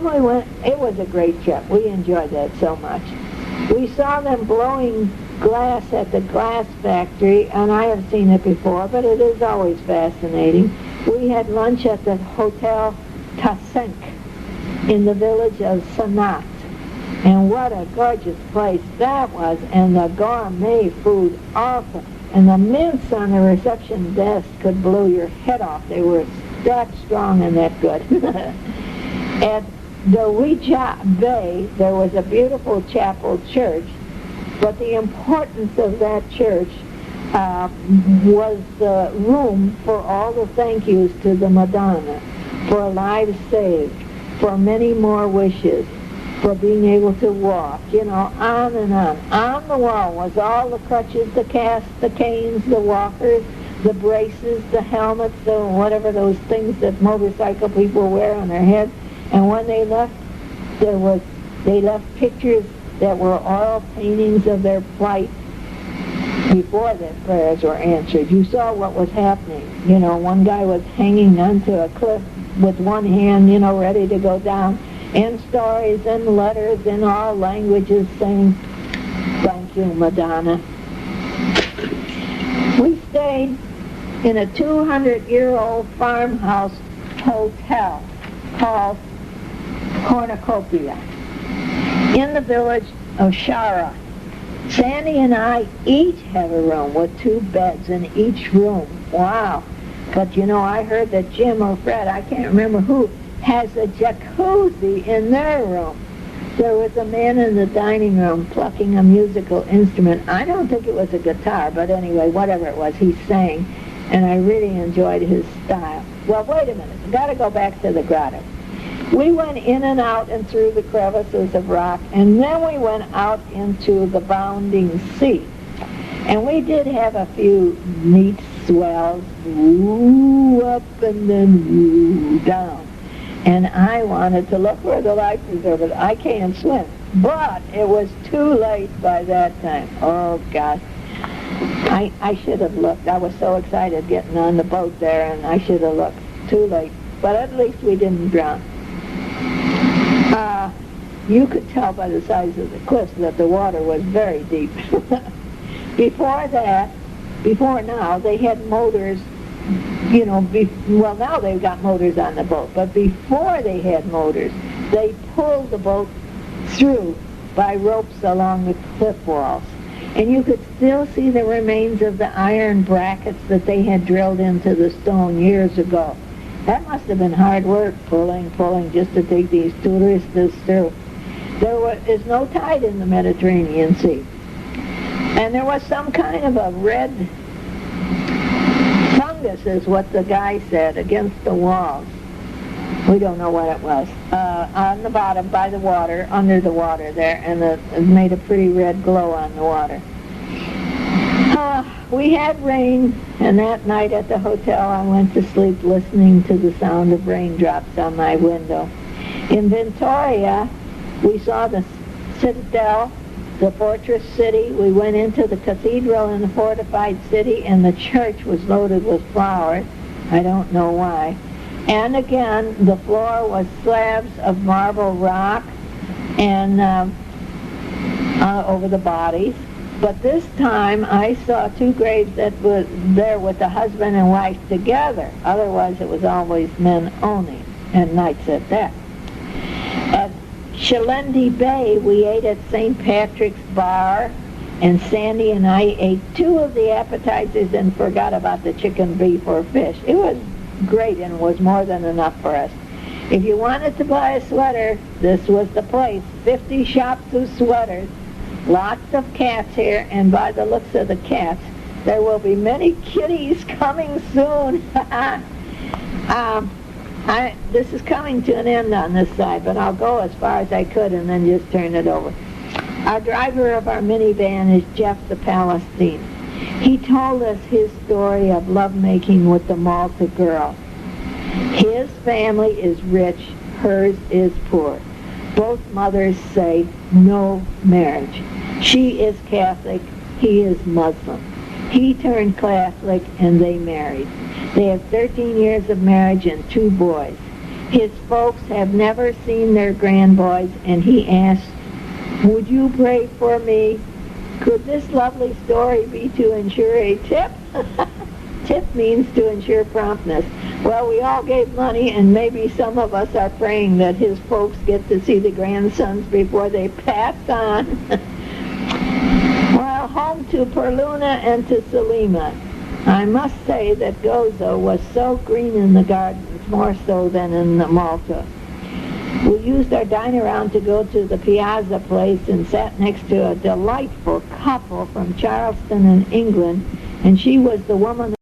then we went, it was a great trip. We enjoyed that so much. We saw them blowing glass at the glass factory, and I have seen it before, but it is always fascinating. We had lunch at the Hotel Tassenk in the village of Sanat. And what a gorgeous place that was, and the gourmet food also. And the mints on the reception desk could blow your head off. They were that strong and that good. At Darija Bay, there was a beautiful chapel church, but the importance of that church was the room for all the thank yous to the Madonna, for lives saved, for many more wishes, for being able to walk, you know, on and on. On the wall was all the crutches, the casts, the canes, the walkers, the braces, the helmets, the whatever those things that motorcycle people wear on their heads. And when they left, they left pictures that were oil paintings of their plight before their prayers were answered. You saw what was happening. You know, one guy was hanging onto a cliff with one hand, you know, ready to go down, and stories and letters in all languages saying, "Thank you, Madonna." We stayed in a 200-year-old farmhouse hotel called Cornucopia in the village of Shara. Sandy and I each have a room with 2 beds in each room. Wow. But you know, I heard that Jim or Fred, I can't remember who, has a jacuzzi in their room. There was a man in the dining room plucking a musical instrument. I don't think it was a guitar, but anyway, whatever it was, he sang, and I really enjoyed his style. Well, wait a minute. I've got to go back to the grotto. We went in and out and through the crevices of rock, and then we went out into the bounding sea. And we did have a few neat swells, woo up and then woo down. And I wanted to look for the life preserver. I can't swim. But it was too late by that time. Oh, gosh. I should have looked. I was so excited getting on the boat there, and I should have looked. Too late. But at least we didn't drown. You could tell by the size of the cliffs that the water was very deep. Before now, they had motors, you know, well, now they've got motors on the boat, but before they had motors, they pulled the boat through by ropes along the cliff walls. And you could still see the remains of the iron brackets that they had drilled into the stone years ago. That must have been hard work, pulling, just to take these tourists through. There is no tide in the Mediterranean Sea. And there was some kind of a red fungus, is what the guy said, against the walls. We don't know what it was. On the bottom, by the water, under the water there, and it made a pretty red glow on the water. We had rain, and that night at the hotel I went to sleep listening to the sound of raindrops on my window. In Victoria, we saw the citadel, the fortress city. We went into the cathedral in the fortified city, and the church was loaded with flowers. I don't know why. And again, the floor was slabs of marble rock and over the bodies. But this time I saw 2 graves that were there with the husband and wife together. Otherwise it was always men only, and nights at that. At Shalendi Bay, we ate at St. Patrick's Bar, and Sandy and I ate 2 of the appetizers and forgot about the chicken, beef, or fish. It was great and was more than enough for us. If you wanted to buy a sweater, this was the place. 50 shops of sweaters. Lots of cats here, and by the looks of the cats, there will be many kitties coming soon. This is coming to an end on this side, but I'll go as far as I could and then just turn it over. Our driver of our minivan is Jeff the Palestine. He told us his story of lovemaking with the Malta girl. His family is rich, hers is poor. Both mothers say no marriage. She is Catholic, he is Muslim. He turned Catholic and they married. They have 13 years of marriage and 2 boys. His folks have never seen their grandboys, and he asks, "Would you pray for me? Could this lovely story be to ensure a tip?" Tip means to ensure promptness. Well, we all gave money, and maybe some of us are praying that his folks get to see the grandsons before they pass on. Well, home to Perluna and to Selima. I must say that Gozo was so green in the gardens, more so than in the Malta. We used our dine-around to go to the Piazza place and sat next to a delightful couple from Charleston in England, and she was the woman